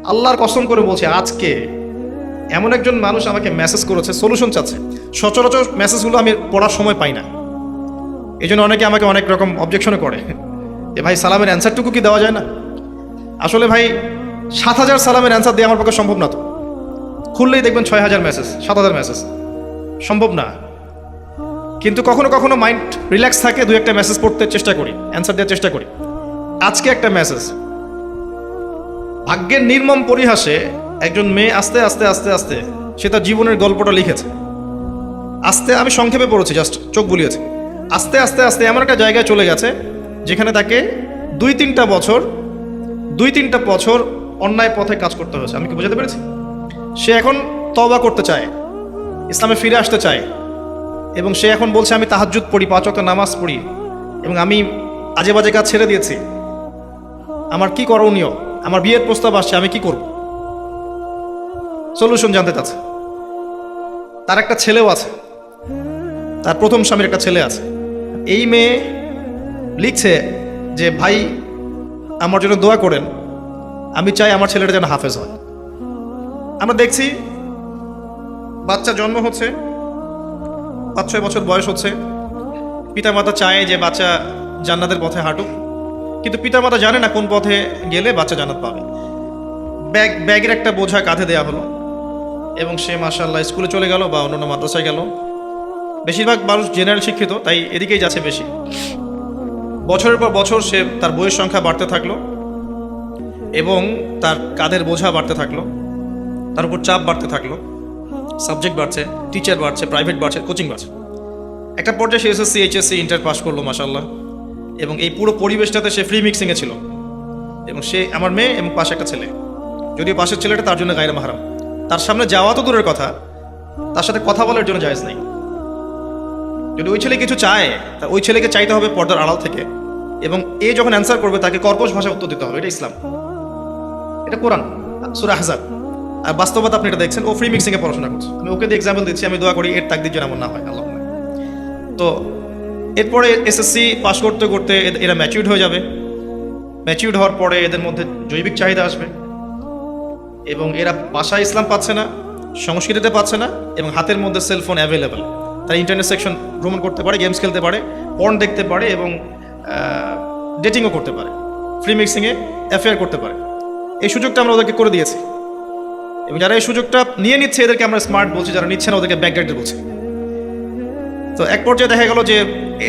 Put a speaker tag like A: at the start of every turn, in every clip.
A: আল্লাহর কসম করে বলছি, আজকে এমন একজন মানুষ আমাকে মেসেজ করেছে, সলিউশন চাচ্ছে। সচরাচর মেসেজগুলো আমি পড়ার সময় পাই না, এই জন্য অনেকে আমাকে অনেক রকম অবজেকশনে করে যে ভাই সালামের অ্যান্সারটুকু কি দেওয়া যায় না। আসলে ভাই 7,000 সালামের অ্যান্সার দিয়ে আমার পক্ষে সম্ভব না। তো খুললেই দেখবেন 6,000 মেসেজ, 7,000 মেসেজ, সম্ভব না। কিন্তু কখনো কখনো মাইন্ড রিল্যাক্স থাকে, দু একটা মেসেজ পড়তে চেষ্টা করি, অ্যান্সার দেওয়ার চেষ্টা করি। আজকে একটা মেসেজ, ভাগ্যের নির্মম পরিহাসে একজন মেয়ে আস্তে আস্তে আস্তে আস্তে সে তার জীবনের গল্পটা লিখেছে। আস্তে, আমি সংক্ষেপে পড়েছি, জাস্ট চোখ বুলিয়েছি। আস্তে আস্তে আস্তে এমন একটা জায়গায় চলে গেছে যেখানে তাকে 2-3টা বছর অন্যায় পথে কাজ করতে হয়েছে। আমি কি বোঝাতে পেরেছি? সে এখন তওবা করতে চায়, ইসলামে ফিরে আসতে চায়, এবং সে এখন বলছে আমি তাহাজ্জুদ পড়ি, 5 ওয়াক্ত নামাজ পড়ি, এবং আমি আজে বাজে কাজ ছেড়ে দিয়েছি। আমার কি করণীয়? আমার বিয়ের প্রস্তাব আসছে, আমি কি করব? সলিউশন জানতে চাচ্ছে। তার একটা ছেলেও আছে, তার প্রথম স্বামীর একটা ছেলে আছে। এই মেয়ে লিখছে যে ভাই আমার জন্য দোয়া করেন, আমি চাই আমার ছেলেটা যেন হাফেজ হয়। আমরা দেখছি বাচ্চা জন্ম হচ্ছে, 5-6 বছর বয়স হচ্ছে, পিতামাতা চায় যে বাচ্চা জান্নাতের পথে হাঁটুক, কিন্তু পিতামাতা জানে না কোন পথে গেলে বাচ্চা জান্নাত পাবে। ব্যাগের একটা বোঝা কাঁধে দেওয়া হলো, এবং সে মাশাআল্লাহ স্কুলে চলে গেল বা অন্যান্য মাদ্রাসায় গেল। বেশিরভাগ মানুষ জেনারেল শিক্ষিত, তাই এদিকেই যাচ্ছে বেশি। বছরের পর বছর সে তার বইয়ের সংখ্যা বাড়তে থাকলো, এবং তার কাঁধের বোঝা বাড়তে থাকলো, তার উপর চাপ বাড়তে থাকলো, সাবজেক্ট বাড়ছে, টিচার বাড়ছে, প্রাইভেট বাড়ছে, কোচিং বাড়ছে। একটা পর্যায়ে সে এসএসসি, এইচএসসি, ইন্টার পাস করলো মাশাআল্লাহ, এবং এই পুরো পরিবেশটাতে সে ফ্রি মিক্সিংয়ে ছিল। এবং সে আমার মেয়ে, এবং পাশে একটা ছেলে, যদিও পাশের ছেলেটা তার জন্য গায়রে মাহরাম, তার সামনে যাওয়া তো দূরের কথা, তার সাথে কথা বলার জন্য জায়েজ নাই। যদি ওই ছেলে কিছু চায়, তা ওই ছেলেকে চাইতে হবে পর্দার আড়াল থেকে, এবং এ যখন অ্যান্সার করবে তাকে কর্কশ ভাষায় উত্তর দিতে হবে। এটা ইসলাম, এটা কোরআন, সূরা আহজাব। আর বাস্তবতা আপনি এটা দেখছেন, ও ফ্রি মিক্সিংয়ে পড়াশোনা করছে। আমি ওকে দিয়ে এক্সাম্পল দিচ্ছি, আমি দোয়া করি এর তাকদীর যেন এমন না হয়, আল্লাহ। তো এরপরে এসএসসি পাস করতে করতে এরা ম্যাচিউরড হয়ে যাবে। ম্যাচিউরড হওয়ার পরে এদের মধ্যে জৈবিক চাহিদা আসবে, এবং এরা ভাষায় ইসলাম পাচ্ছে না, সংস্কৃতিতে পাচ্ছে না, এবং হাতের মধ্যে সেলফোন অ্যাভেলেবেল। তারা ইন্টারনেট সেকশন ভ্রমণ করতে পারে, গেমস খেলতে পারে, পর্ন দেখতে পারে, এবং ডেটিংও করতে পারে, ফ্রি মিক্সিংয়ে অ্যাফেয়ার করতে পারে। এই সুযোগটা আমরা ওদেরকে করে দিয়েছি, এবং যারা এই সুযোগটা নিয়ে নিচ্ছে এদেরকে আমরা স্মার্ট বলছি, যারা নিচ্ছে না ওদেরকে ব্যাকগ্রাউন্ডে বলছি। তো এক পর্যায়ে দেখা গেল যে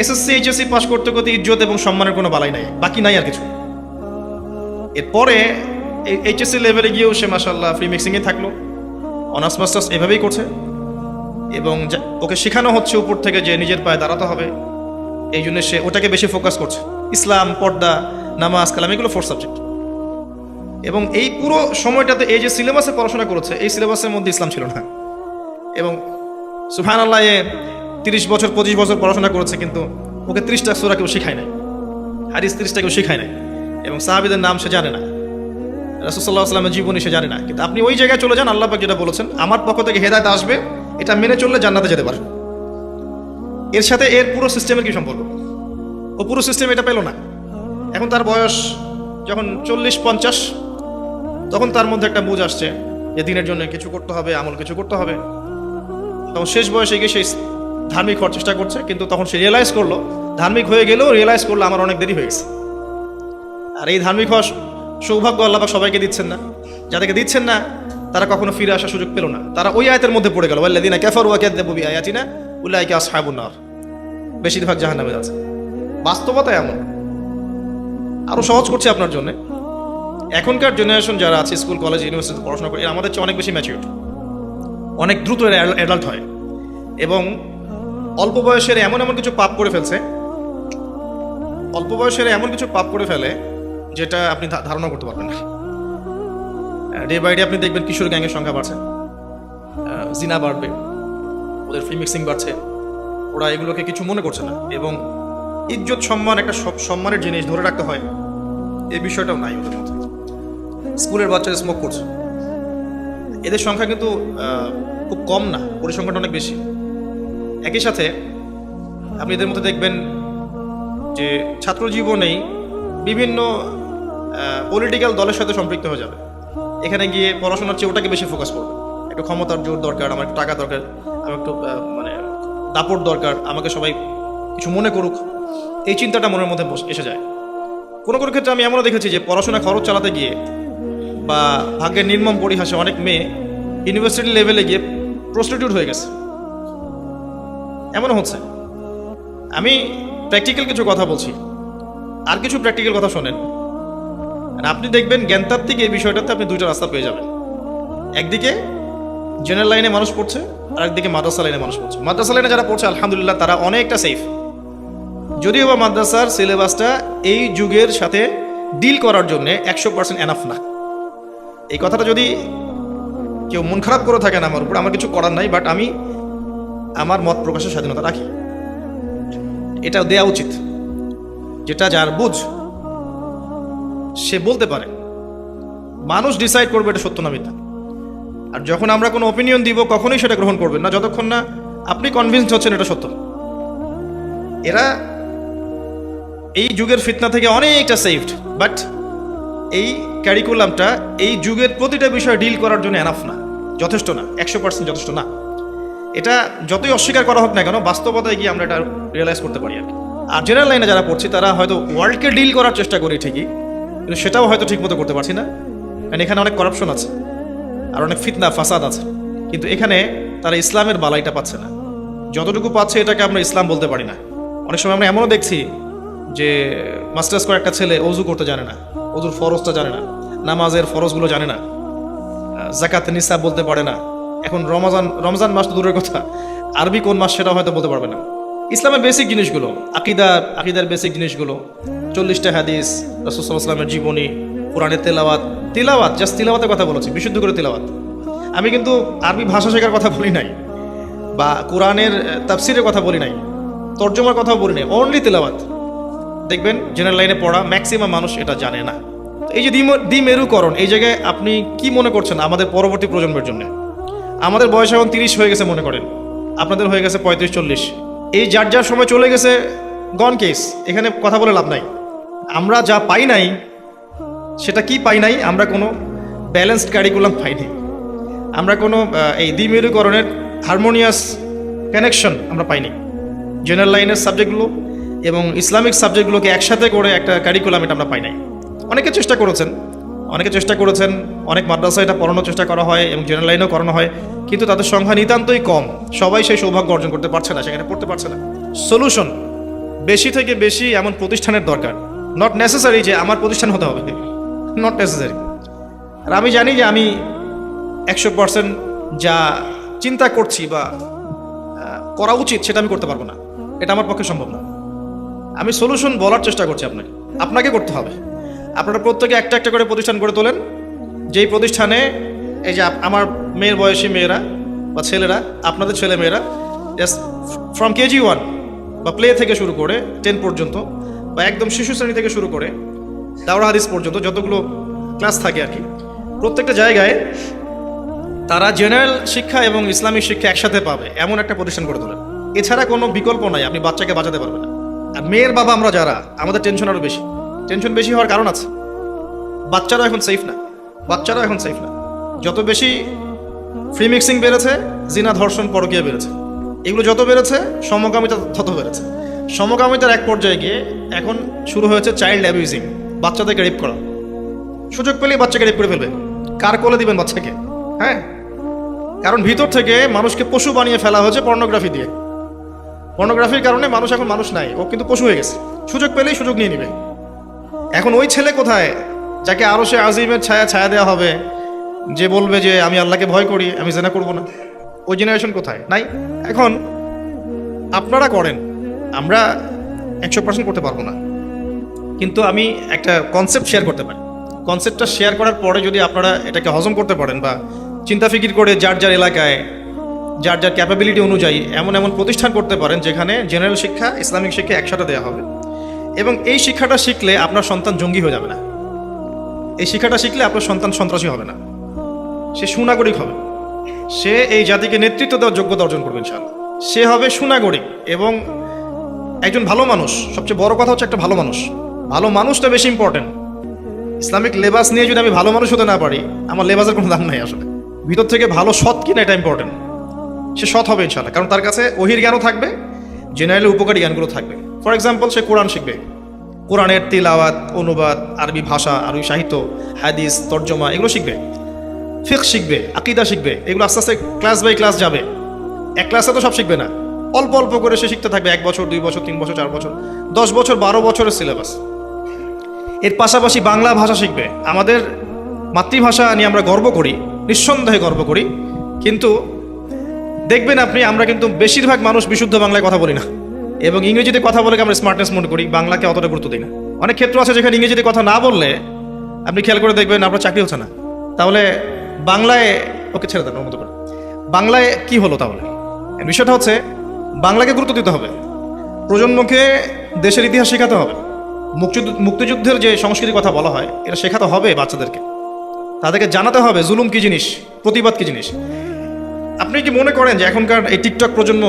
A: এসএসসি, এইচএসসি পাস করতে করতে ইজ্জত এবং সম্মানের কোনো বালাই নাই, বাকি নাই আর কিছু। এরপরে এইচএসসি লেভেলে গিয়েও সে মাশাআল্লাহ ফ্রি মিক্সিংয়ে থাকলো, অনার্স মাস্টার্স এভাবেই করছে, এবং ওকে শেখানো হচ্ছে উপর থেকে যে নিজের পায়ে দাঁড়াতে হবে। এই জন্য সে ওটাকে বেশি ফোকাস করছে। ইসলাম, পর্দা, নামাজ, কালাম, এগুলো 4 সাবজেক্ট। এবং এই পুরো সময়টাতে এই যে সিলেবাসে পড়াশোনা করেছে, এই সিলেবাসের মধ্যে ইসলাম ছিল না। এবং সুবহানাল্লাহ, 30 বছর 25 বছর পড়াশোনা করেছে, কিন্তু ওকে 30টা সূরা কেউ শেখায় নাই, হাদিস 30টা কেউ শেখায় নাই, এবং সাহাবীদের নাম সে জানে না, রাসূল সাল্লাল্লাহু আলাইহি ওয়াসাল্লামের জীবনী সে জানে না। কিন্তু আপনি ওই জায়গায় চলে যান, আল্লাহ পাক যেটা বলেছেন, আমার পক্ষ থেকে হেদায়েত আসবে, এটা মেনে চললে জান্নাতে যেতে পারবে। এর সাথে এর পুরো সিস্টেমের কি সম্পর্ক? ও পুরো সিস্টেম এটা পেল না। এখন তার বয়স যখন 40-50, তখন তার মধ্যে একটা বুঝ আসছে যে দিনের জন্য কিছু করতে হবে, আমল কিছু করতে হবে। তখন শেষ বয়সে গিয়ে সেই ধার্মিক হওয়ার চেষ্টা করছে, কিন্তু তখন সে রিয়েলাইজ করলো, ধার্মিক হয়ে গেলেও রিয়েলাইজ করলো আমার অনেক দেরি হয়ে গেছে। আর এই ধার্মিক হওয়ার সৌভাগ্য আল্লাহ পাক সবাইকে দিচ্ছেন না। যাদেরকে দিচ্ছেন না তারা কখনো ফিরে আসার সুযোগ পেল না, তারা ওই আয়াতের মধ্যে পড়ে গেল, ওয়াল্লাযিনা কাফারু ওয়া কাযযাবু বিআয়াতিনা উলাইকা আসহাবুন নার, বেশিরভাগ জাহান্নামে যাচ্ছে। বাস্তবতা এমন। আরো সহজ করছে আপনার জন্য, এখনকার জেনারেশন যারা আছে স্কুল, কলেজ, ইউনিভার্সিটিতে পড়াশোনা করে, এরা আমাদের চেয়ে অনেক বেশি ম্যাচিউরড, অনেক দ্রুত এরা অ্যাডাল্ট হয়, এবং অল্প বয়সের এমন এমন কিছু পাপ করে ফেলছে, অল্প বয়সের এমন কিছু পাপ করে ফেলে যেটা আপনি ধারণা করতে পারবেন না। ডে বাই ডে আপনি দেখবেন কিশোর গ্যাংয়ের সংখ্যা বাড়ছে, জিনা বাড়বে, ওদের ফ্রি মিক্সিং বাড়ছে, ওরা এগুলোকে কিছু মনে করছে না, এবং ইজ্জত সম্মান, একটা সম্মানের জিনিস ধরে রাখতে হয়, এই বিষয়টাও নাই ওদের মধ্যে। স্কুলের বাচ্চারা স্মোক করছে, এদের সংখ্যা কিন্তু খুব কম না, পরিসংখ্যানটা অনেক বেশি। একই সাথে আপনি এদের মধ্যে দেখবেন যে ছাত্র জীবনেই বিভিন্ন পলিটিক্যাল দলের সাথে সম্পৃক্ত হয়ে যাবে, এখানে গিয়ে পড়াশোনার চেয়ে ওটাকে বেশি ফোকাস করবে। একটু ক্ষমতার জোর দরকার, আমার একটু টাকা দরকার, আমার একটু মানে দাপট দরকার, আমাকে সবাই কিছু মনে করুক, এই চিন্তাটা মনের মধ্যে এসে যায়। কোনো কোনো ক্ষেত্রে আমি এমনও দেখেছি যে পড়াশোনা খরচ চালাতে গিয়ে বা ভাগ্যের নির্মম পরিহাসে অনেক মেয়ে ইউনিভার্সিটি লেভেলে গিয়ে প্রস্টিটিউট হয়ে গেছে, এমনও হচ্ছে। আমি প্র্যাকটিক্যাল কিছু কথা বলছি, আর কিছু প্র্যাকটিক্যাল কথা শোনেন। আর আপনি দেখবেন জ্ঞানতাত্ত্বিক এই বিষয়টাতে আপনি দুইটা রাস্তা পেয়ে যাবেন। একদিকে জেনারেল লাইনে মানুষ পড়ছে, আর একদিকে মাদ্রাসা লাইনে মানুষ পড়ছে। মাদ্রাসা লাইনে যারা পড়ছে আলহামদুলিল্লাহ তারা অনেকটা সেফ, যদিও বা মাদ্রাসার সিলেবাসটা এই যুগের সাথে ডিল করার জন্য 100% এনাফ না। এই কথাটা যদি কেউ মন খারাপ করে থাকেন আমার উপর, আমার কিছু করার নাই, বাট আমি আমার মত প্রকাশের স্বাধীনতা রাখি, এটা দেয়া উচিত। যেটা যার বুঝ সে বলতে পারে, মানুষ ডিসাইড করবে এটা সত্য না মিথ্যা। আর যখন আমরা কোনো অপিনিয়ন দিব কখনোই সেটা গ্রহণ করবেন না যতক্ষণ না আপনি কনভিন্সড হচ্ছেন এটা সত্য। এরা এই যুগের ফিতনা থেকে অনেকটা সেফড, বাট এই ক্যারিকুলামটা এই যুগের প্রতিটা বিষয় ডিল করার জন্য এনাফ না, যথেষ্ট না, 100% যথেষ্ট না। এটা যতই অস্বীকার করা হোক না কেন, বাস্তবতায় গিয়ে আমরা এটা রিয়েলাইজ করতে পারি আর কি। আর জেনারেল লাইনে যারা পড়ছি তারা হয়তো ওয়ার্ল্ডকে ডিল করার চেষ্টা করি ঠিকই, কিন্তু সেটাও হয়তো ঠিক মতো করতে পারছি না, কারণ এখানে অনেক করাপশন আছে আর অনেক ফিতনা ফাসাদ আছে। কিন্তু এখানে তারা ইসলামের বালাইটা পাচ্ছে না, যতটুকু পাচ্ছে এটাকে আমরা ইসলাম বলতে পারি না। অনেক সময় আমরা এমনও দেখছি যে মাস্টার্স করে একটা ছেলে অজু করতে জানে না, অজুর ফরজটা জানে না, নামাজের ফরজগুলো জানে না, জাকাত নিসাব বলতে পারে না। এখন রমজান মাস তো দূরের কথা, আরবি কোন মাস সেটা হয়তো বলতে পারবে না। ইসলামের বেসিক জিনিসগুলো, আকিদার বেসিক জিনিসগুলো, 40টা হাদিস, রাসূল সাল্লাল্লাহু আলাইহি ওয়াসাল্লামের জীবনী, কোরআনের তিলাওয়াত, জাস্ট তিলাওয়াতের কথা বলেছি, বিশুদ্ধ করে তিলাওয়াত। আমি কিন্তু আরবি ভাষা শেখার কথা বলি নাই, বা কোরআনের তাফসিরের কথা বলি নাই, তর্জমার কথাও বলি নাই, অনলি তিলাওয়াত। দেখবেন জেনারেল লাইনে পড়া ম্যাক্সিমাম মানুষ এটা জানে না। এই যে দ্বিমেরুকরণ, এই জায়গায় আপনি কি মনে করছেন আমাদের পরবর্তী প্রজন্মের জন্য? আমাদের বয়স এখন 30 হয়ে গেছে মনে করেন, আপনাদের হয়ে গেছে 35-40। এই যার সময় চলে গেছে গন কেস, এখানে কথা বলে লাভ নাই। আমরা যা পাই নাই সেটা কি পাই নাই, আমরা কোনো ব্যালেন্সড কারিকুলাম পাইনি, আমরা কোনো এই দ্বিমেরুকরণের হারমোনিয়াস কানেকশন আমরা পাইনি। জেনারেল লাইনের সাবজেক্টগুলো এবং ইসলামিক সাবজেক্টগুলোকে একসাথে করে একটা কারিকুলাম এটা আমরা পাই নাই। অনেকে চেষ্টা করেছেন, অনেক মাদ্রাসায় এটা পড়ানোর চেষ্টা করা হয় এবং জেনারেল লাইনেও করানো হয়, কিন্তু তাদের সংখ্যা নিতান্তই কম। সবাই সেই সৌভাগ্য অর্জন করতে পারছে না, সেখানে পড়তে পারছে না। সলিউশন বেশি থেকে বেশি এমন প্রতিষ্ঠানের দরকার। নট নেসেসারি যে আমার প্রতিষ্ঠান হতে হবে, নট নেসেসারি। আর আমি জানি যে আমি 100% যা চিন্তা করছি বা করা উচিত সেটা আমি করতে পারবো না, এটা আমার পক্ষে সম্ভব না। আমি সলিউশন বলার চেষ্টা করছি, আপনাকে করতে হবে। আপনারা প্রত্যেকে একটা একটা করে প্রতিষ্ঠান করে তোলেন, যেই প্রতিষ্ঠানে এই যে আমার মেয়ের বয়সী মেয়েরা বা ছেলেরা, আপনাদের ছেলে মেয়েরা জাস্ট ফ্রম কেজি 1 বা প্লে থেকে শুরু করে 10 পর্যন্ত, বা একদম শিশু শ্রেণী থেকে শুরু করে দাওরা হাদিস পর্যন্ত যতগুলো ক্লাস থাকে আর কি, প্রত্যেকটা জায়গায় তারা জেনারেল শিক্ষা এবং ইসলামিক শিক্ষা একসাথে পাবে এমন একটা প্রতিষ্ঠান করে তোলেন। এছাড়া কোনো বিকল্প নাই, আপনি বাচ্চাকে বাঁচাতে পারবেন না। আর মেয়ের বাবা আমরা যারা, আমাদের টেনশন আরও বেশি। টেনশন বেশি হওয়ার কারণ আছে, বাচ্চারাও এখন সেফ না। যত বেশি ফ্রি মিক্সিং বেড়েছে, জিনা, ধর্ষণ, পরকীয়া বেড়েছে, এগুলো যত বেড়েছে সমকামিতা তত বেড়েছে। সমকামিতার এক পর্যায়ে গিয়ে এখন শুরু হয়েছে চাইল্ড অ্যাবিউজিং, বাচ্চাদেরকে রেপ করা। সুযোগ পেলেই বাচ্চাকে রেপ করে ফেলবে। কার কোলে দিবেন বাচ্চাকে? হ্যাঁ, কারণ ভিতর থেকে মানুষকে পশু বানিয়ে ফেলা হয়েছে পর্নোগ্রাফি দিয়ে। পর্নোগ্রাফির কারণে মানুষ এখন মানুষ নাই, ও কিন্তু পশু হয়ে গেছে। সুযোগ পেলেই সুযোগ নিয়ে নিবে। এখন ওই ছেলে কোথায় যাকে আরো সে আজিমের ছায়া দেওয়া হবে, যে বলবে যে আমি আল্লাহকে ভয় করি, আমি জেনা করব না? ওই জেনারেশন কোথায়? নাই। এখন আপনারা করেন, আমরা 100% করতে পারবো না, কিন্তু আমি একটা কনসেপ্ট শেয়ার করতে পারি। কনসেপ্টটা শেয়ার করার পরে যদি আপনারা এটাকে হজম করতে পারেন বা চিন্তা ফিকির করে যার এলাকায় যার ক্যাপাবিলিটি অনুযায়ী এমন প্রতিষ্ঠান করতে পারেন যেখানে জেনারেল শিক্ষা, ইসলামিক শিক্ষা একসাথে দেওয়া হবে, এবং এই শিক্ষাটা শিখলে আপনার সন্তান জঙ্গি হয়ে যাবে না। এই শিক্ষাটা শিখলে আপনার সন্তান সন্ত্রাসী হবে না, সে সুনাগরিক হবে, সে এই জাতিকে নেতৃত্ব দেওয়ার যোগ্যতা অর্জন করবে ইনশাআল্লাহ। সে হবে সুনাগরিক এবং একজন ভালো মানুষ। সবচেয়ে বড় কথা হচ্ছে একটা ভালো মানুষ। ভালো মানুষটা বেশি ইম্পর্টেন্ট। ইসলামিক লেবাস নিয়ে যদি আমি ভালো মানুষ হতে না পারি, আমার লেবাসের কোনো দাম নাই আসলে। ভিতর থেকে ভালো সৎ কিনা এটা ইম্পর্টেন্ট। সে সৎ হবে ইনশাআল্লাহ, কারণ তার কাছে ওহির জ্ঞানও থাকবে, জেনারেলি উপকারী জ্ঞানগুলো থাকবে। ফর এক্সাম্পল, সে কোরআন শিখবে, কোরআনের তিলাওয়াত, অনুবাদ, আরবি ভাষা, আরবি সাহিত্য, হাদিস, তর্জমা, এগুলো শিখবে। ফিকহ শিখবে, আকীদা শিখবে। এগুলো আস্তে আস্তে ক্লাস বাই ক্লাস যাবে। এক ক্লাসে তো সব শিখবে না, অল্প অল্প করে সে শিখতে থাকবে। 1 বছর, 2 বছর, 3 বছর, 4 বছর, 10 বছর, 12 বছরের সিলেবাস। এর পাশাপাশি বাংলা ভাষা শিখবে। আমাদের মাতৃভাষা নিয়ে আমরা গর্ব করি, নিঃসন্দেহে গর্ব করি, কিন্তু দেখবেন আপনি, আমরা কিন্তু বেশিরভাগ মানুষ বিশুদ্ধ বাংলায় কথা বলি না, এবং ইংরেজিতে কথা বলে আমরা স্মার্টনেস মনে করি, বাংলাকে অতটা গুরুত্ব দিই না। অনেক ক্ষেত্র আছে যেখানে ইংরেজিতে কথা না বললে আপনি খেয়াল করে দেখবেন আপনার চাকরি হচ্ছে না। তাহলে বাংলায় ওকে ছেড়ে দেন, ওর মতো করে। বাংলায় কি হলো তাহলে? বিষয়টা হচ্ছে বাংলাকে গুরুত্ব দিতে হবে, প্রজন্মকে দেশের ইতিহাস শেখাতে হবে, মুক্তিযুদ্ধের যে সংস্কৃতির কথা বলা হয় এটা শেখাতে হবে বাচ্চাদেরকে। তাদেরকে জানাতে হবে জুলুম কি জিনিস, প্রতিবাদ কি জিনিস। আপনি কি মনে করেন যে এখনকার এই টিকটক প্রজন্ম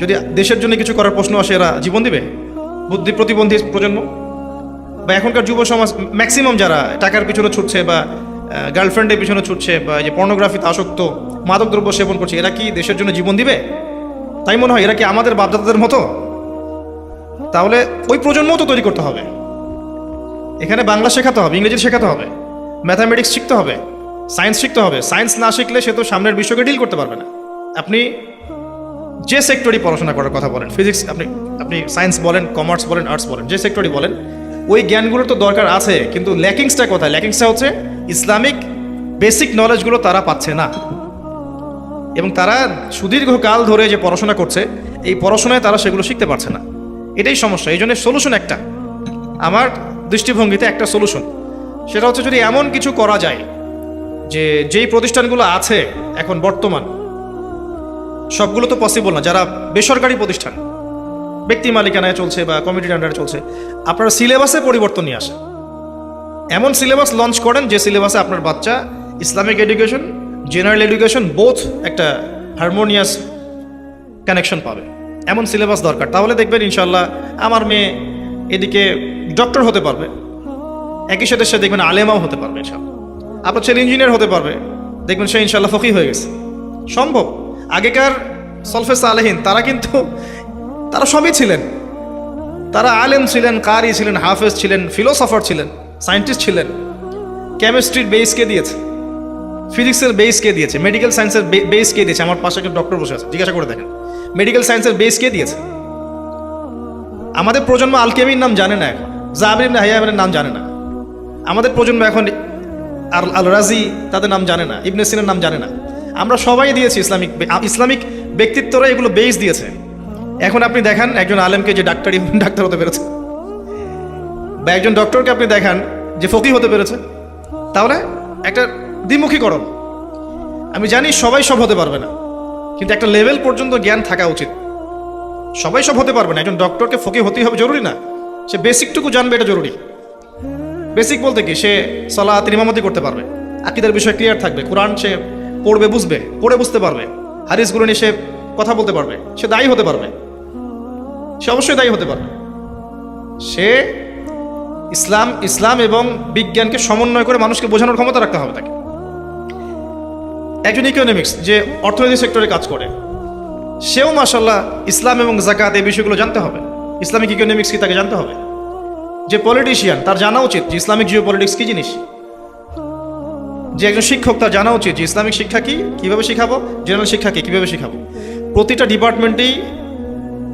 A: যদি দেশের জন্য কিছু করার প্রশ্ন আসে এরা জীবন দিবে? বুদ্ধি প্রতিবন্ধী প্রজন্ম বা এখনকার যুব সমাজ ম্যাক্সিমাম যারা টাকার পিছনে ছুটছে বা গার্লফ্রেন্ডের পিছনে ছুটছে বা যে পর্নোগ্রাফিতে আসক্ত, মাদকদ্রব্য সেবন করছে, এরা কি দেশের জন্য জীবন দিবে? তাই মনে হয় এরা কি আমাদের বাপদাদাদের মতো? তাহলে ওই প্রজন্মও তো তৈরি করতে হবে। এখানে বাংলা শেখাতে হবে, ইংরেজি শেখাতে হবে, ম্যাথামেটিক্স শিখতে হবে, সায়েন্স শিখতে হবে। সায়েন্স না শিখলে সে তো সামনের বিশ্বকে ডিল করতে পারবে না। আপনি যে সেক্টরই পড়াশোনা করার কথা বলেন, ফিজিক্স, আপনি সায়েন্স বলেন, কমার্স বলেন, আর্টস বলেন, যে সেক্টরই বলেন, ওই জ্ঞানগুলোর তো দরকার আছে, কিন্তু ল্যাকিংসটা কোথায়? ল্যাকিংসটা হচ্ছে ইসলামিক বেসিক নলেজগুলো তারা পাচ্ছে না, এবং তারা সুদীর্ঘকাল ধরে যে পড়াশোনা করছে এই পড়াশোনায় তারা সেগুলো শিখতে পারছে না। এটাই সমস্যা। এই জন্য সলিউশন একটা, আমার দৃষ্টিভঙ্গিতে একটা সলিউশন, সেটা হচ্ছে যদি এমন কিছু করা যায় যে যেই প্রতিষ্ঠানগুলো আছে এখন বর্তমান, সবগুলো তো পসিবল না, যারা বেসরকারি প্রতিষ্ঠান ব্যক্তি মালিকানায় চলছে বা কমিটির আন্ডারে চলছে, আপনারা সিলেবাসে পরিবর্তন নিয়ে আসেন। এমন সিলেবাস লঞ্চ করেন যে সিলেবাসে আপনার বাচ্চা Islamic education, general education both একটা হারমোনিয়াস কানেকশন পাবে। এমন সিলেবাস দরকার। তাহলে দেখবেন ইনশাল্লাহ আমার মেয়ে এদিকে ডক্টর হতে পারবে, একই সাথে সে দেখবেন আলেমাও হতে পারবে ইনশাল্লাহ। আপনার ছেলে ইঞ্জিনিয়ার হতে পারবে, দেখবেন সে ইনশাল্লাহ ফকি হয়ে গেছে। সম্ভব। আগেকার সলফে সালেহিন তারা সবই ছিলেন। তারা আলেম ছিলেন, কারি ছিলেন, হাফেজ ছিলেন, ফিলোসফার ছিলেন, সায়েন্টিস্ট ছিলেন। কেমিস্ট্রির বেস কে দিয়েছে? ফিজিক্সের বেস কে দিয়েছে? মেডিকেল সায়েন্সের বেস কে দিয়েছে? আমার পাশে একটা ডক্টর বসে আছে, জিজ্ঞাসা করে দেখেন মেডিকেল সায়েন্সের বেস কে দিয়েছে? আমাদের প্রজন্ম আল-কেমির নাম জানে না, এখন জাবির ইবনে হাইয়ামের নাম জানে না। আমাদের প্রজন্ম এখন আল রাজি তাদের নাম জানে না, ইবনে সিনার নাম জানে না। আমরা সবাই দিয়েছি ইসলামিক ব্যক্তিত্বরা এগুলো বেস দিয়েছে। এখন আপনি দেখান একজন আলেমকে যে ডাক্তার হতে পেরেছে, বা একজন ডক্টরকে আপনি দেখান যে ফকি হতে পেরেছে। তাহলে একটা দ্বিমুখীকরণ। আমি জানি সবাই সব হতে পারবে না, কিন্তু একটা লেভেল পর্যন্ত জ্ঞান থাকা উচিত। সবাই সব হতে পারবে না। একজন ডক্টরকে ফকি হতেই হবে জরুরি না, সে বেসিকটুকু জানবে, এটা জরুরি। বেসিক বলতে কি, সে সালাত ইমামতি করতে পারবে, আকীদার বিষয় ক্লিয়ার থাকবে, কোরআন সে পড়বে, পড়ে বুঝতে পারবে, হাদিসগুলো নিয়ে সে কথা বলতে পারবে, সে দায়ী হতে পারবে, সে অবশ্যই দায়ী হতে পারবে। সে ইসলাম এবং বিজ্ঞানকে সমন্বয় করে মানুষকে বোঝানোর ক্ষমতা রাখতে হবে তাকে। একজন ইকোনমিক্স যে অর্থনৈতিক সেক্টরে কাজ করে, সেও মাশাআল্লাহ ইসলাম এবং যাকাত এই বিষয়গুলো জানতে হবে। ইসলামিক ইকোনমিক্স কি তাকে জানতে হবে। যে পলিটিশিয়ান তার জানা উচিত যে ইসলামিক জিও পলিটিক্স কি জিনিস। যে একজন শিক্ষক তার জানা উচিত যে ইসলামিক শিক্ষা কি, কীভাবে শেখাবো, জেনারেল শিক্ষা কি, কীভাবে শেখাবো। প্রতিটা ডিপার্টমেন্টেই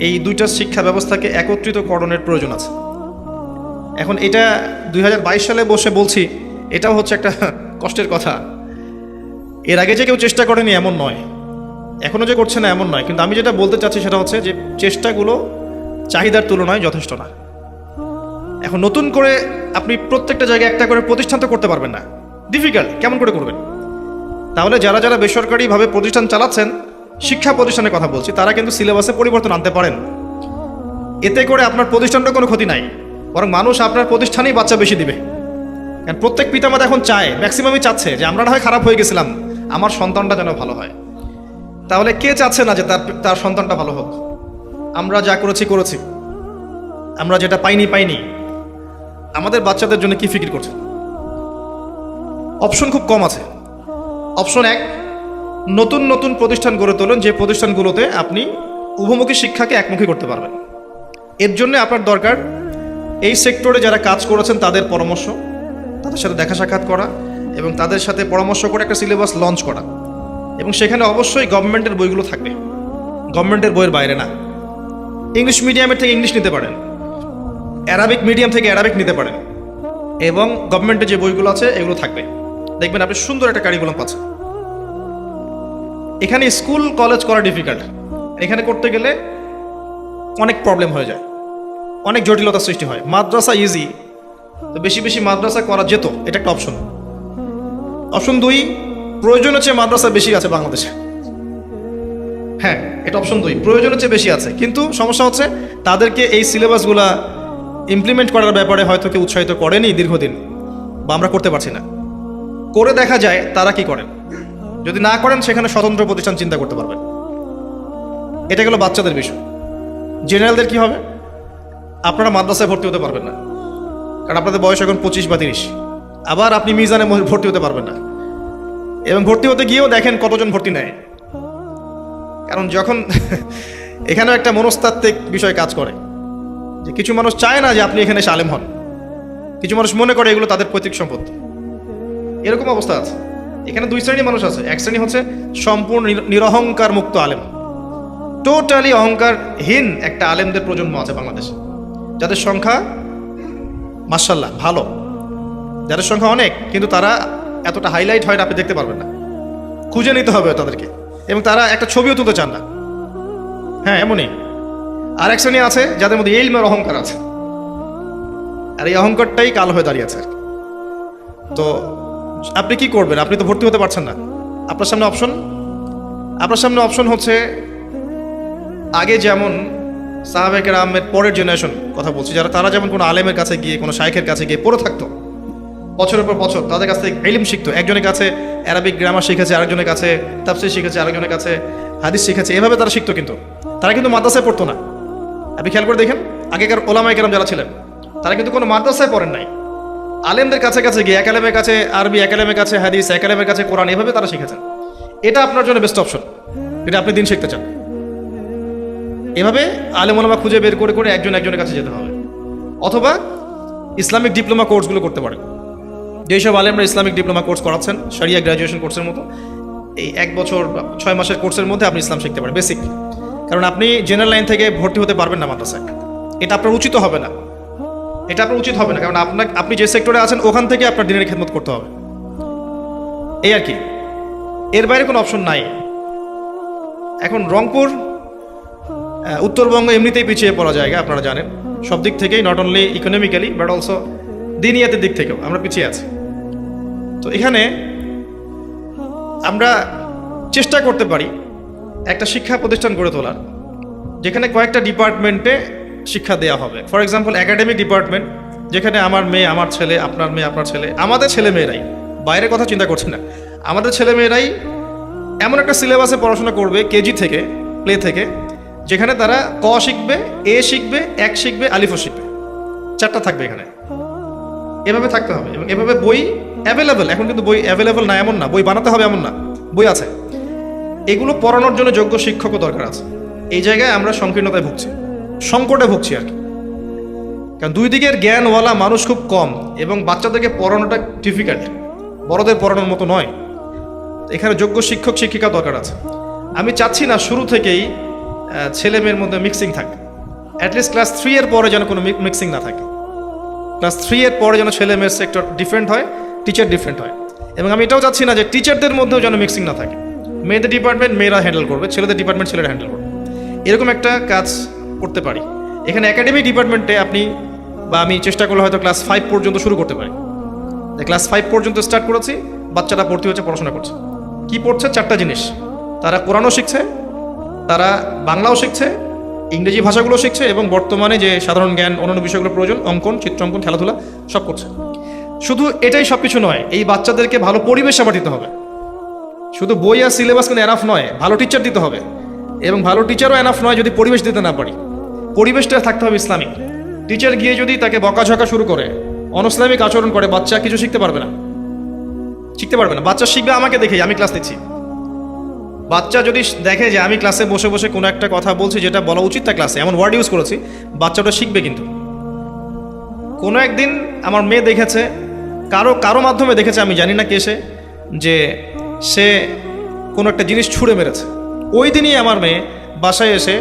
A: এই দুইটা শিক্ষা ব্যবস্থাকে একত্রিতকরণের প্রয়োজন আছে। এখন এটা 2022 সালে বসে বলছি, এটাও হচ্ছে একটা কষ্টের কথা। এর আগে যে কেউ চেষ্টা করেনি এমন নয়, এখনও যে করছে না এমন নয়, কিন্তু আমি যেটা বলতে চাচ্ছি সেটা হচ্ছে যে চেষ্টাগুলো চাহিদার তুলনায় যথেষ্ট না। এখন নতুন করে আপনি প্রত্যেকটা জায়গায় একটা করে প্রতিষ্ঠান তো করতে পারবেন না, ডিফিকাল্ট। কেমন করে করবেন? তাহলে যারা বেসরকারিভাবে প্রতিষ্ঠান চালাচ্ছেন, শিক্ষা প্রতিষ্ঠানের কথা বলছি, তারা কিন্তু সিলেবাসে পরিবর্তন আনতে পারেন। এতে করে আপনার প্রতিষ্ঠানটা কোনো ক্ষতি নাই, বরং মানুষ আপনার প্রতিষ্ঠানেই বাচ্চা বেশি দিবে। কারণ প্রত্যেক পিতামাতা এখন চায়, ম্যাক্সিমামই চাচ্ছে যে আমরা না হয় খারাপ হয়ে গেছিলাম, আমার সন্তানটা যেন ভালো হয়। তাহলে কে চাচ্ছে না যে তার সন্তানটা ভালো হোক? আমরা যা করেছি, আমরা যেটা পাইনি। আমাদের বাচ্চাদের জন্য কি ফিকির করছে? অপশন খুব কম আছে। অপশন এক, নতুন নতুন প্রতিষ্ঠান গড়ে তোলেন, যে প্রতিষ্ঠানগুলোতে আপনি উভমুখী শিক্ষাকে একমুখী করতে পারবেন। এর জন্য আপনার দরকার এই সেক্টরে যারা কাজ করেছেন তাদের পরামর্শ, তাদের সাথে দেখা সাক্ষাৎ করা এবং তাদের সাথে পরামর্শ করে একটা সিলেবাস লঞ্চ করা। এবং সেখানে অবশ্যই গভর্নমেন্টের বইগুলো থাকবে, গভর্নমেন্টের বইয়ের বাইরে না। ইংলিশ মিডিয়ামের থেকে ইংলিশ নিতে পারেন, অ্যারাবিক মিডিয়াম থেকে অ্যারাবিক নিতে পারেন, এবং গভর্নমেন্টের যে বইগুলো আছে এগুলো থাকবে। দেখবেন আপনি সুন্দর একটা কারিকুলাম পাচ্ছেন। এখানে স্কুল কলেজ করা ডিফিকাল্ট, এখানে করতে গেলে অনেক প্রবলেম হয়ে যায়, অনেক জটিলতার সৃষ্টি হয়। মাদ্রাসা ইজি, তো বেশি বেশি মাদ্রাসা করা যেত, এটা একটা অপশন। অপশন দুই, প্রয়োজনের চেয়ে মাদ্রাসা বেশি আছে বাংলাদেশে। হ্যাঁ, এটা অপশন দুই, প্রয়োজনের চেয়ে বেশি আছে, কিন্তু সমস্যা হচ্ছে তাদেরকে এই সিলেবাসগুলা ইমপ্লিমেন্ট করার ব্যাপারে হয়তো কেউ উৎসাহিত করেনি দীর্ঘদিন, বা আমরা করতে পারছি না। করে দেখা যায় তারা কি করেন, যদি না করেন সেখানে স্বতন্ত্র প্রতিষ্ঠান চিন্তা করতে পারবেন। এটা গেল বাচ্চাদের বিষয়। জেনারেলদের কি হবে? আপনারা মাদ্রাসায় ভর্তি হতে পারবেন না, কারণ আপনাদের বয়স এখন 25 বা 30। আবার আপনি মিজানে ভর্তি হতে পারবেন না, এবং ভর্তি হতে গিয়েও দেখেন কতজন ভর্তি নেয়। কারণ যখন এখানেও একটা মনস্তাত্ত্বিক বিষয় কাজ করে, যে কিছু মানুষ চায় না যে আপনি এখানে এসে আলেম হন, কিছু মানুষ মনে করে এগুলো তাদের পৈতৃক সম্পত্তি। এরকম অবস্থা আছে। এখানে দুই শ্রেণীর মানুষ আছে। এক শ্রেণী হচ্ছে সম্পূর্ণ নিরহংকার মুক্ত আলেম, টোটালি অহংকারহীন একটা আলেমদের প্রজন্ম আছে বাংলাদেশে, যাদের সংখ্যা মাশাআল্লাহ ভালো, যাদের সংখ্যা অনেক, কিন্তু তারা এতটা হাইলাইট হয় না, আপনি দেখতে পারবেন না, খুঁজে নিতে হবে তাদেরকে, এবং তারা একটা ছবিও তুলতে চান না। হ্যাঁ, এমনই। আর এক শ্রেণী আছে যাদের মধ্যে ইলমের অহংকার আছে, আর এই অহংকারটাই কাল হয়ে দাঁড়িয়েছে। তো আপনি কি করবেন? আপনি তো ভর্তি হতে পারছেন না। আপনার সামনে অপশন হচ্ছে, আগে যেমন সাহাবায়ে কেরামের পরের জেনারেশন কথা বলছি, তারা যেমন কোনো আলেমের কাছে গিয়ে, কোনো শাইখের কাছে গিয়ে পড়ে থাকতো বছরের পর বছর, তাদের কাছ থেকে ইলম শিখতো। একজনের কাছে অ্যারাবিক গ্রামার শিখেছে, আরেকজনের কাছে তাফসীর শিখেছে, আরেকজনের কাছে হাদিস শিখেছে, এভাবে তারা শিখতো। কিন্তু তারা কিন্তু মাদ্রাসায় পড়তো না। আপনি খেয়াল করে দেখেন, আগেকার ওলামায়ে কেরাম যারা ছিলেন তারা কিন্তু কোনো মাদ্রাসায় পড়েন নাই, আলেমদের কাছে কাছে গিয়ে, এক আলেমের কাছে আরবি, এক আলেমের কাছে হাদিস, এক আলেমের কাছে কোরআন, এভাবে তারা শিখেছেন। এটা আপনার জন্য বেস্ট অপশন, এটা আপনি দিন শিখতে চান। এভাবে আলেম ওলামা খুঁজে বের করে করে একজনের কাছে যেতে হবে। অথবা ইসলামিক ডিপ্লোমা কোর্সগুলো করতে পারেন। যেসব আলেমরা ইসলামিক ডিপ্লোমা কোর্স করাচ্ছেন, শরিয়া গ্র্যাজুয়েশন কোর্সের মতো, এই 1 বছর 6 মাসের কোর্সের মধ্যে আপনি ইসলাম শিখতে পারেন, বেসিক। কারণ আপনি জেনারেল লাইন থেকে ভর্তি হতে পারবেন না মাদ্রাসায়, এটা আপনার উচিত হবে না, কারণ আপনি যে সেক্টরে আছেন ওখান থেকে আপনার দিনের খেদমত করতে হবে, এই আর কি। এর বাইরে কোনো অপশন নাই। এখন রংপুর, উত্তরবঙ্গ এমনিতেই পিছিয়ে পড়া জায়গা, আপনারা জানেন, সব দিক থেকেই, not only economically but also দিনিয়াতের দিক থেকেও আমরা পিছিয়ে আছি। তো এখানে আমরা চেষ্টা করতে পারি একটা শিক্ষা প্রতিষ্ঠান গড়ে তোলার, যেখানে কয়েকটা ডিপার্টমেন্টে শিক্ষা দেওয়া হবে। ফর এক্সাম্পল, একাডেমিক ডিপার্টমেন্ট, যেখানে আমার মেয়ে, আমার ছেলে, আপনার মেয়ে, আপনার ছেলে, আমাদের ছেলে মেয়েরাই, বাইরের কথা চিন্তা করছি না, আমাদের ছেলে মেয়েরাই এমন একটা সিলেবাসে পড়াশোনা করবে, কেজি থেকে, প্লে থেকে, যেখানে তারা ক শিখবে, এ শিখবে, এক শিখবে, আলিফও শিখবে, 4টা থাকবে এখানে। এভাবে থাকতে হবে, এবং এভাবে বই অ্যাভেলেবেল। এখন কিন্তু বই অ্যাভেলেবেল না এমন না, বই বানাতে হবে এমন না, বই আছে। এগুলো পড়ানোর জন্য যোগ্য শিক্ষকও দরকার আছে। এই জায়গায় আমরা সংকীর্ণতায় ভুগছি, সংকটে ভুগছি আর কি। কারণ দুই দিকের জ্ঞানওয়ালা মানুষ খুব কম, এবং বাচ্চাদেরকে পড়ানোটা ডিফিকাল্ট, বড়দের পড়ানোর মতো নয়। এখানে যোগ্য শিক্ষক শিক্ষিকা দরকার আছে। আমি চাচ্ছি না শুরু থেকেই ছেলে মেয়ের মধ্যে মিক্সিং থাকে। অ্যাটলিস্ট ক্লাস 3 এর পরে যেন কোনো মিক্সিং না থাকে। ক্লাস 3 এর পরে যেন ছেলে মেয়ের সেক্টর ডিফারেন্ট হয়, টিচার ডিফারেন্ট হয়। এবং আমি এটাও চাচ্ছি না যে টিচারদের মধ্যেও যেন মিক্সিং না থাকে। মেয়েদের ডিপার্টমেন্ট মেয়েরা হ্যান্ডেল করবে, ছেলেদের ডিপার্টমেন্ট ছেলেরা হ্যান্ডেল করবে, এরকম একটা কাজ করতে পারি। এখানে একাডেমিক ডিপার্টমেন্টে আপনি বা আমি চেষ্টা করলে হয়তো ক্লাস 5 পর্যন্ত শুরু করতে পারি। ক্লাস 5 পর্যন্ত স্টার্ট করেছি, বাচ্চারা ভর্তি হচ্ছে, পড়াশোনা করছে। কি পড়ছে? 4টা জিনিস। তারা কোরআনও শিখছে, তারা বাংলাও শিখছে, ইংরেজি ভাষাগুলো শিখছে, এবং বর্তমানে যে সাধারণ জ্ঞান অন্যান্য বিষয়গুলো প্রয়োজন, অঙ্কন, চিত্রাঙ্কন, খেলাধুলা, সব করছে। শুধু এটাই সব কিছু নয়, এই বাচ্চাদেরকে ভালো পরিবেশ আবার দিতে হবে। শুধু বই আর সিলেবাস কিন্তু এনাফ নয়, ভালো টিচার দিতে হবে। এবং ভালো টিচারও এনাফ নয় যদি পরিবেশ দিতে না পারি। পরিবেশটা থাকতে হবে ইসলামিক। টিচার গিয়ে যদি তাকে বকাঝকা শুরু করে, অনইসলামিক আচরণ করে, বাচ্চা কিছু শিখতে পারবে না। শিখতে পারবে না। বাচ্চা শিখবে আমাকে দেখেই, আমি ক্লাস নিচ্ছি। বাচ্চা যদি দেখে যে আমি ক্লাসে বসে বসে কোনো একটা কথা বলছি যেটা বলা উচিত তা ক্লাসে, এমন ওয়ার্ড ইউজ করেছি, বাচ্চাটা শিখবে। কিন্তু কোনো একদিন আমার মেয়ে দেখেছে, কারো মাধ্যমে দেখেছে, আমি জানি না কে যে সে কোনো একটা জিনিস ছুঁড়ে মেরেছে। ওই দিনই আমার মেয়ে বাসায় এসে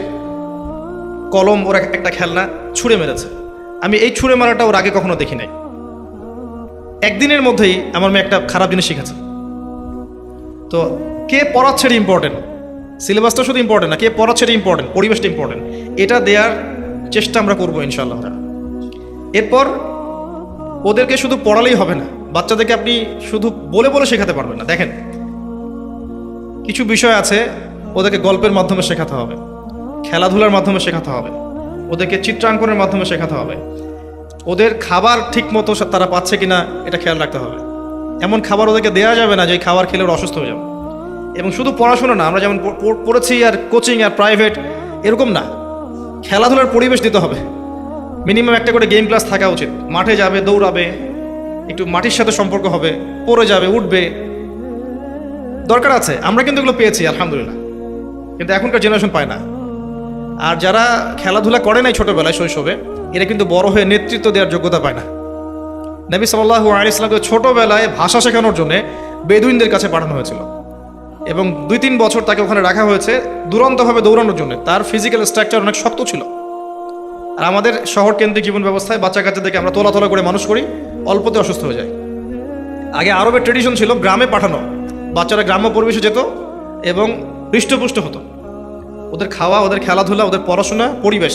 A: কলম, ওর একটা খেলনা ছুঁড়ে মেরেছে। আমি এই ছুঁড়ে মারাটা ওর আগে কখনো দেখি নাই। একদিনের মধ্যেই আমার মেয়ে একটা খারাপ জিনিস শিখেছে। তো কে পড়াচ্ছে এটা ইম্পর্টেন্ট, সিলেবাসটা শুধু ইম্পর্টেন্ট না, কে পড়াচ্ছে এটা ইম্পর্টেন্ট, পরিবেশটা ইম্পর্টেন্ট। এটা দেওয়ার চেষ্টা আমরা করবো ইনশাআল্লাহ। এরপর ওদেরকে শুধু পড়ালেই হবে না, বাচ্চাদেরকে আপনি শুধু বলে বলে শেখাতে পারবেন না। দেখেন, কিছু বিষয় আছে ওদেরকে গল্পের মাধ্যমে শেখাতে হবে, খেলাধুলার মাধ্যমে শেখাতে হবে, ওদেরকে চিত্রাঙ্কনের মাধ্যমে শেখাতে হবে, ওদের খাবার ঠিক মতো তারা পাচ্ছে কিনা এটা খেয়াল রাখতে হবে। এমন খাবার ওদেরকে দেওয়া যাবে না যে খাবার খেলে ওরা অসুস্থ হয়ে যাবে। এবং শুধু পড়াশোনা না, আমরা যেমন পড়েছি আর কোচিং আর প্রাইভেট এরকম না, খেলাধুলার পরিবেশ দিতে হবে। মিনিমাম একটা করে গেম ক্লাস থাকা উচিত। মাঠে যাবে, দৌড়াবে, একটু মাটির সাথে সম্পর্ক হবে, পড়ে যাবে, উঠবে, দরকার আছে। আমরা কিন্তু এগুলো পেয়েছি আলহামদুলিল্লাহ, কিন্তু এখনকার জেনারেশন পায় না। আর যারা খেলাধুলা করে নাই ছোটবেলায়, শৈশবে, এরা কিন্তু বড় হয়ে নেতৃত্ব দেওয়ার যোগ্যতা পায় না। নবী সাল্লাল্লাহু আলাইহি ওয়াসাল্লামকে ছোটবেলায় ভাষা শেখানোর জন্য বেদুইনদের কাছে পাঠানো হয়েছিল এবং 2-3 বছর তাকে ওখানে রাখা হয়েছে দুরন্তভাবে দৌড়ানোর জন্য। তার ফিজিক্যাল স্ট্রাকচার অনেক শক্ত ছিল। আর আমাদের শহর কেন্দ্রিক জীবন ব্যবস্থায় বাচ্চা কাচ্চাদেরকে আমরা তোলা করে মানুষ করি, অল্পতে অসুস্থ হয়ে যায়। আগে আরবের ট্রেডিশন ছিল গ্রামে পাঠানো, বাচ্চারা গ্রাম্য পরিবেশে যেত এবং হৃষ্টপুষ্ট হতো। ওদের খাওয়া, ওদের খেলাধুলা, ওদের পড়াশোনা, পরিবেশ,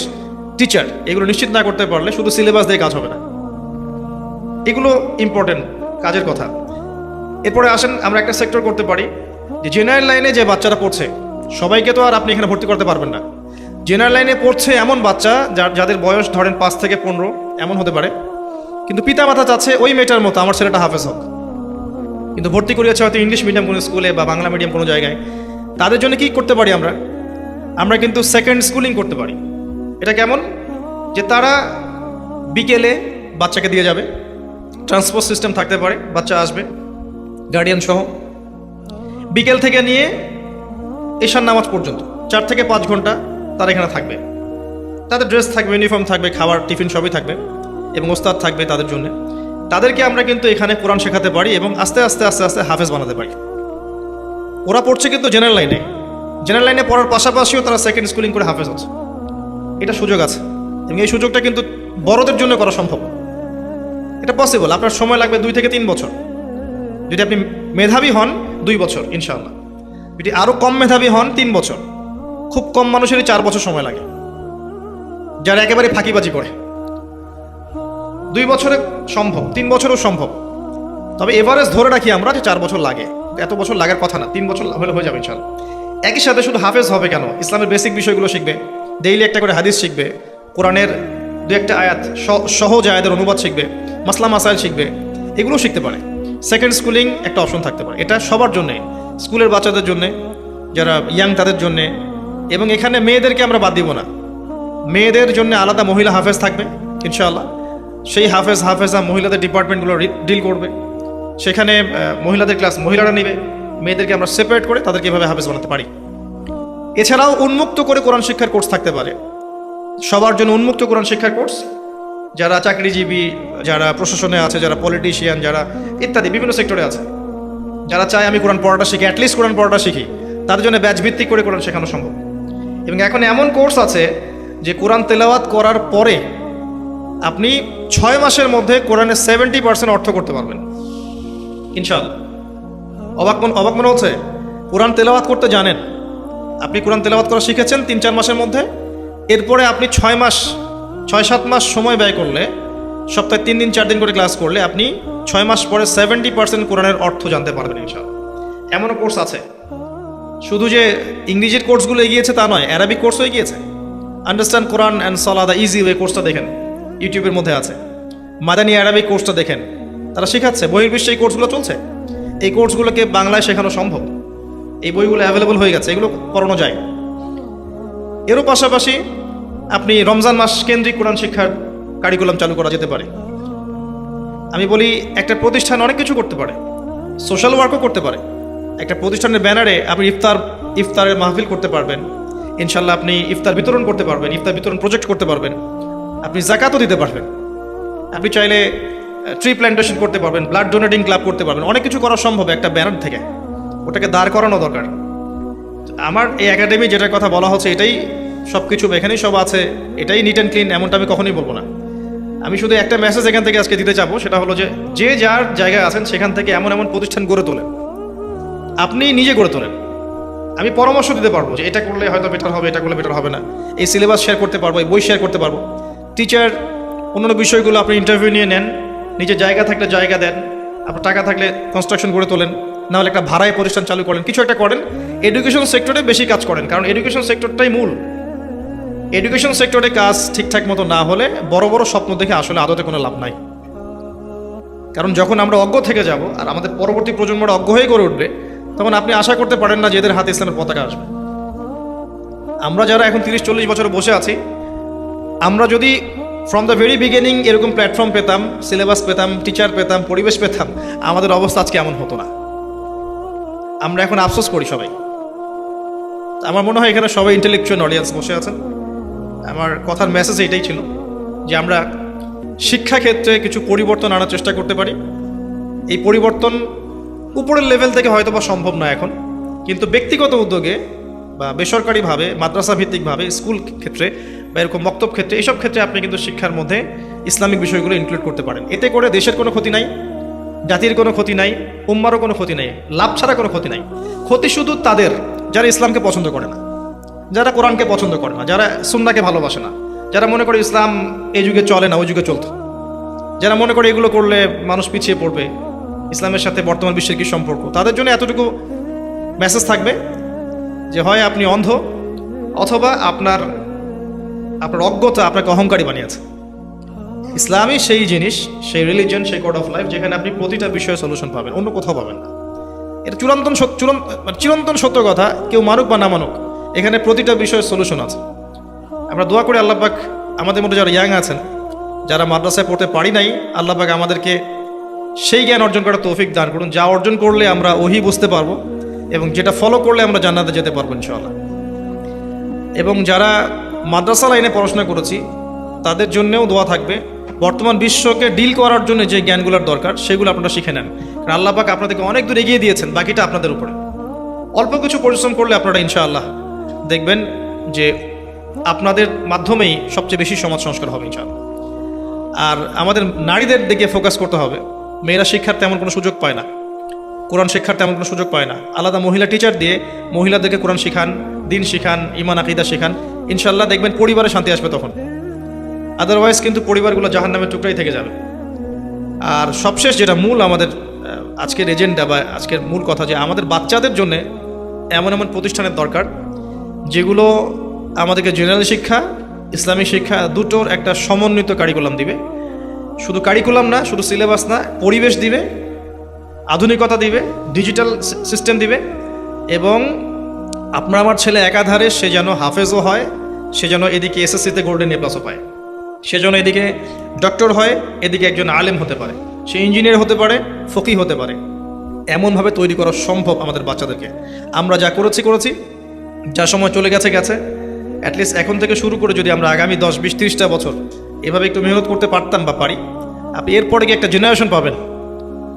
A: টিচার, এগুলো নিশ্চিত না করতে পারলে শুধু সিলেবাস দিয়ে কাজ হবে না। এগুলো ইম্পর্টেন্ট কাজের কথা। এরপরে আসেন, আমরা একটা সেক্টর করতে পারি যে জেনারেল লাইনে যে বাচ্চারা পড়ছে, সবাইকে তো আর আপনি এখানে ভর্তি করতে পারবেন না। জেনারেল লাইনে পড়ছে এমন বাচ্চা যাদের বয়স ধরেন 5 থেকে 15 এমন হতে পারে, কিন্তু পিতা মাতা চাচ্ছে ওই মেয়েটার মতো আমার ছেলেটা হাফেজ হোক, কিন্তু ভর্তি করিয়েছে হয়তো ইংলিশ মিডিয়াম কোনো স্কুলে বা বাংলা মিডিয়াম কোনো জায়গায়। তাদের জন্য কি করতে পারি আমরা কিন্তু সেকেন্ড স্কুলিং করতে পারি। এটা কেমন, যে তারা বিকেলে বাচ্চাকে দিয়ে যাবে, ট্রান্সপোর্ট সিস্টেম থাকতে পারে, বাচ্চা আসবে গার্ডিয়ান সহ, বিকেল থেকে নিয়ে এশার নামাজ পর্যন্ত 4 থেকে 5 ঘন্টা তারা এখানে থাকবে। তাদের ড্রেস থাকবে, ইউনিফর্ম থাকবে, খাবার টিফিন সবই থাকবে এবং ওস্তাদ থাকবে তাদের জন্য। তাদেরকে আমরা কিন্তু এখানে কোরআন শেখাতে পারি এবং আস্তে আস্তে আস্তে আস্তে হাফেজ বানাতে পারি। ওরা পড়ছে কিন্তু জেনারেল লাইনে পড়ার পাশাপাশিও তারা সেকেন্ড স্কুলিং করে হাফেজ হচ্ছে। এটা সুযোগ আছে এবং এই সুযোগটা কিন্তু বড়দের জন্য করা সম্ভব। এটা পসিবল। আপনার সময় লাগবে 2 থেকে 3 বছর। যদি আপনি মেধাবী হন 2 বছর ইনশাআল্লাহ, যদি আরও কম মেধাবী হন 3 বছর। খুব কম মানুষেরই 4 বছর সময় লাগে, যারা একেবারে ফাঁকিবাজি করে। 2 বছরে সম্ভব, 3 বছরও সম্ভব। তবে এভারেজ ধরে রাখি আমরা যে 4 বছর লাগে। এত বছর লাগার কথা না, 3 বছর হলে হয়ে যাবে ইনশাআল্লাহ। একই সাথে শুধু হাফেজ হবে কেন, ইসলামের বেসিক বিষয়গুলো শিখবে, ডেইলি একটা করে হাদিস শিখবে, কোরআনের 2-1টা আয়াত, সহজ আয়াতের অনুবাদ শিখবে, মাসলা মাসাইল শিখবে, এগুলো শিখতে পারে। সেকেন্ড স্কুলিং একটা অপশন থাকতে পারে। এটা সবার জন্যে, স্কুলের বাচ্চাদের জন্যে, যারা ইয়াং তাদের জন্যে। এবং এখানে মেয়েদেরকে আমরা বাদ দিব না, মেয়েদের জন্য আলাদা মহিলা হাফেজ থাকবে ইনশাআল্লাহ। সেই হাফেজা মহিলাদের ডিপার্টমেন্টগুলো ডিল করবে। সেখানে মহিলাদের ক্লাস মহিলারা নেবে, মেয়েদেরকে আমরা সেপারেট করে তাদেরকে এভাবে হাফেজ বানাতে পারি। এছাড়াও উন্মুক্ত করে কোরআন শিক্ষার কোর্স থাকতে পারে, সবার জন্য উন্মুক্ত কোরআন শিক্ষার কোর্স। যারা চাকরিজীবী, যারা প্রশাসনে আছে, যারা পলিটিশিয়ান, যারা ইত্যাদি বিভিন্ন সেক্টরে আছে, যারা চায় আমি কোরআন পড়াটা শিখি, অ্যাটলিস্ট কোরআন পড়াটা শিখি, তাদের জন্য ব্যাচ ভিত্তিক করে কোরআন শেখানো সম্ভব। এবং এখন এমন কোর্স আছে যে কোরআন তেলাওয়াত করার পরে আপনি 6 মাসের মধ্যে কোরআনের 70% অর্থ করতে পারবেন ইনশাআল্লাহ। অবাক মনে হচ্ছে? কোরআন তেলাওয়াত করতে জানেন, আপনি কোরআন তেলাওয়াত করা শিখেছেন 3-4 মাসের মধ্যে। এরপরে আপনি 6-7 মাস সময় ব্যয় করলে, সপ্তাহে 3 দিন 4 দিন করে ক্লাস করলে আপনি 6 মাস পরে 70% কোরআনের অর্থ জানতে পারবেন ইনশাআল্লাহ। এমনও কোর্স আছে। শুধু যে ইংরেজির কোর্সগুলো এগিয়েছে তা নয়, অ্যারাবিক কোর্সও এগিয়েছে। Understand Quran and Salah the easy way কোর্সটা দেখেন, ইউটিউবের মধ্যে আছে। মাদানী অ্যারাবিক কোর্সটা দেখেন, তারা শেখাচ্ছে। বহির্বিশ্বে এই কোর্সগুলো চলছে। এই কোর্সগুলোকে বাংলায় শেখানো সম্ভব, এই বইগুলো অ্যাভেলেবল হয়ে গেছে, এগুলো পড়ানো যায়। এরও পাশাপাশি আপনি রমজান মাস কেন্দ্রিক কোরআন শিক্ষার কারিকুলাম চালু করা যেতে পারে। আমি বলি, একটা প্রতিষ্ঠান অনেক কিছু করতে পারে। সোশ্যাল ওয়ার্কও করতে পারে। একটা প্রতিষ্ঠানের ব্যানারে আপনি ইফতারের মাহফিল করতে পারবেন, ইনশাল্লাহ আপনি ইফতার বিতরণ করতে পারবেন, ইফতার বিতরণ প্রজেক্ট করতে পারবেন, আপনি জাকাতও দিতে পারবেন, আপনি চাইলে ট্রি প্ল্যান্টেশন করতে পারবেন, ব্লাড ডোনেটিং ক্লাব করতে পারবেন, অনেক কিছু করা সম্ভব একটা ব্যানার থেকে। ওটাকে দাঁড় করানো দরকার। আমার এই একাডেমি যেটার কথা বলা হচ্ছে এটাই সব কিছু, এখানেই সব আছে, এটাই নিট অ্যান্ড ক্লিন, এমনটা আমি কখনোই বলবো না। আমি শুধু একটা মেসেজ এখান থেকে আজকে দিতে চাবো, সেটা হলো যে যে যার জায়গায় আছেন সেখান থেকে এমন এমন প্রতিষ্ঠান গড়ে তোলেন, আপনি নিজে গড়ে তোলেন। আমি পরামর্শ দিতে পারবো যে এটা করলে হয়তো বেটার হবে, এটা করলে বেটার হবে না, এই সিলেবাস শেয়ার করতে পারবো, এই বই শেয়ার করতে পারবো। টিচার অন্যান্য বিষয়গুলো আপনি ইন্টারভিউ নিয়ে নেন, নিজের জায়গা থাকলে জায়গা দেন, আপনার টাকা থাকলে কনস্ট্রাকশন গড়ে তোলেন, নাহলে একটা ভাড়ায় প্রতিষ্ঠান চালু করেন, কিছু একটা করেন। এডুকেশন সেক্টরে বেশি কাজ করেন, কারণ এডুকেশন সেক্টরটাই মূল। এডুকেশন সেক্টরে কাজ ঠিকঠাক মতো না হলে বড় বড় স্বপ্ন দেখে আসলে আদতে কোনো লাভ নাই। কারণ যখন আমরা অজ্ঞ থেকে যাব আর আমাদের পরবর্তী প্রজন্মটা অজ্ঞ হয়ে গড়ে উঠবে, তখন আপনি আশা করতে পারেন না যে এদের হাতে ইসলামের পতাকা আসবে। আমরা যারা এখন 30-40 বছর বসে আছি, আমরা যদি ফ্রম দ্য ভেরি বিগিনিং এরকম প্ল্যাটফর্ম পেতাম, সিলেবাস পেতাম, টিচার পেতাম, পরিবেশ পেতাম, আমাদের অবস্থা আজকে এমন হতো না। আমরা এখন আফসোস করি সবাই। আমার মনে হয় এখানে সবাই ইন্টেলেকচুয়াল অডিয়েন্স বসে আছেন। আমার কথার মেসেজ এইটাই ছিল যে আমরা শিক্ষাক্ষেত্রে কিছু পরিবর্তন আনার চেষ্টা করতে পারি। এই পরিবর্তন উপরের লেভেল থেকে হয়তো বা সম্ভব না এখন, কিন্তু ব্যক্তিগত উদ্যোগে বা বেসরকারিভাবে, মাদ্রাসা ভিত্তিকভাবে, স্কুল ক্ষেত্রে বা এরকম বক্তব্য ক্ষেত্রে, এইসব ক্ষেত্রে আপনি কিন্তু শিক্ষার মধ্যে ইসলামিক বিষয়গুলো ইনক্লুড করতে পারেন। এতে করে দেশের কোনো ক্ষতি নাই, জাতির কোনো ক্ষতি নাই, উম্মারও কোনো ক্ষতি নাই, লাভ ছাড়া কোনো ক্ষতি নাই। ক্ষতি শুধু তাদের যারা ইসলামকে পছন্দ করে না, যারা কোরআনকে পছন্দ করে না, যারা সুন্নাহকে ভালোবাসে না, যারা মনে করে ইসলাম এই যুগে চলে না ওই যুগে চলতো, যারা মনে করে এগুলো করলে মানুষ পিছিয়ে পড়বে, ইসলামের সাথে বর্তমান বিশ্বের কী সম্পর্ক, তাদের জন্য এতটুকু মেসেজ থাকবে যে হয় আপনি অন্ধ, অথবা আপনার অজ্ঞতা আপনাকে অহংকারী বানিয়েছে। ইসলামই সেই জিনিস, সেই রিলিজিয়ন, সেই কোড অফ লাইফ যেখানে আপনি প্রতিটা বিষয়ে সলিউশন পাবেন, অন্য কোথাও পাবেন না। এটা চিরন্তন সত্য কথা, কেউ মানুক বা না মানুক, এখানে প্রতিটা বিষয়ের সলিউশন আছে। আমরা দোয়া করি আল্লাহ পাক আমাদের মধ্যে যারা ইয়াং আছেন, যারা মাদ্রাসায় পড়তে পারি নাই, আল্লাহ পাক আমাদেরকে সেই জ্ঞান অর্জন করার তৌফিক দান করুন, যা অর্জন করলে আমরা ওহী বুঝতে পারবো এবং যেটা ফলো করলে আমরা জান্নাতে যেতে পারবো ইনশাআল্লাহ। এবং যারা মাদ্রাসা লাইনে পড়াশোনা করেছি তাদের জন্যও দোয়া থাকবে, বর্তমান বিশ্বকে ডিল করার জন্য যে জ্ঞানগুলোর দরকার সেগুলো আপনারা শিখে নেন। কারণ আল্লাহ পাক আপনাদেরকে অনেক দূর এগিয়ে দিয়েছেন, বাকিটা আপনাদের উপরে। অল্প কিছু পরিশ্রম করলে আপনারা ইনশাআল্লাহ দেখবেন যে আপনাদের মাধ্যমেই সবচেয়ে বেশি সমাজ সংস্কার হবে ইনশাআল্লাহ। আর আমাদের নারীদের দিকে ফোকাস করতে হবে। মেয়েরা শিক্ষার তেমন কোনো সুযোগ পায় না, কোরআন শিক্ষার তেমন কোনো সুযোগ পায় না। আলাদা মহিলা টিচার দিয়ে মহিলাদেরকে কোরআন শিখান, দিন শিখান, ইমান আকিদা শিখান, ইনশাআল্লাহ দেখবেন পরিবারে শান্তি আসবে তখন। আদারওয়াইজ কিন্তু পরিবারগুলো জাহান্নামের টুকরাই থেকে যাবে। আর সবশেষ যেটা মূল আমাদের আজকের এজেন্ডা বা আজকের মূল কথা, যে আমাদের বাচ্চাদের জন্য এমন এমন প্রতিষ্ঠানের দরকার যেগুলো আমাদেরকে জেনারেল শিক্ষা, ইসলামিক শিক্ষা দুটোর একটা সমন্বিত কারিকুলাম দিবে। শুধু কারিকুলাম না, শুধু সিলেবাস না, পরিবেশ দিবে, আধুনিকতা দিবে, ডিজিটাল সিস্টেম দিবে। এবং আপনার আমার ছেলে একাধারে সে যেন হাফেজও হয়, সে যেন এদিকে এসএসসিতে গোল্ডেন এ প্লাসও পায়, সে যেন এদিকে ডক্টর হয়, এদিকে একজন আলেম হতে পারে, সে ইঞ্জিনিয়ার হতে পারে, ফকিহ হতে পারে। এমনভাবে তৈরি করা সম্ভব আমাদের বাচ্চাদেরকে। আমরা যা করেছি, যা সময় চলে গেছে অ্যাটলিস্ট এখন থেকে শুরু করে যদি আমরা আগামী 10, 20, 30টা বছর এভাবে একটু মেহনত করতে পারতাম বা পারি, আপনি এরপরে গিয়ে একটা জেনারেশন পাবেন।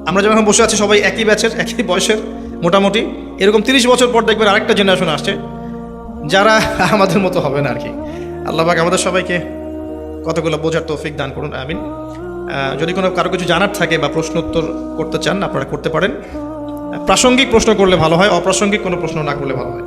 A: আমরা যখন বসে আছি সবাই একই ব্যাচের, একই বয়সের মোটামুটি, এরকম 30 বছর পর দেখবেন আরেকটা জেনারেশন আসছে যারা আমাদের মতো হবে না আর কি। আল্লাহ পাক আমাদের সবাইকে কতগুলো বোঝার তৌফিক দান করুন, আমিন। যদি কারো কিছু জানার থাকে বা প্রশ্ন উত্তর করতে চান আপনারা করতে পারেন। প্রাসঙ্গিক প্রশ্ন করলে ভালো হয়, অপ্রাসঙ্গিক কোনো প্রশ্ন না করলে ভালো হয়।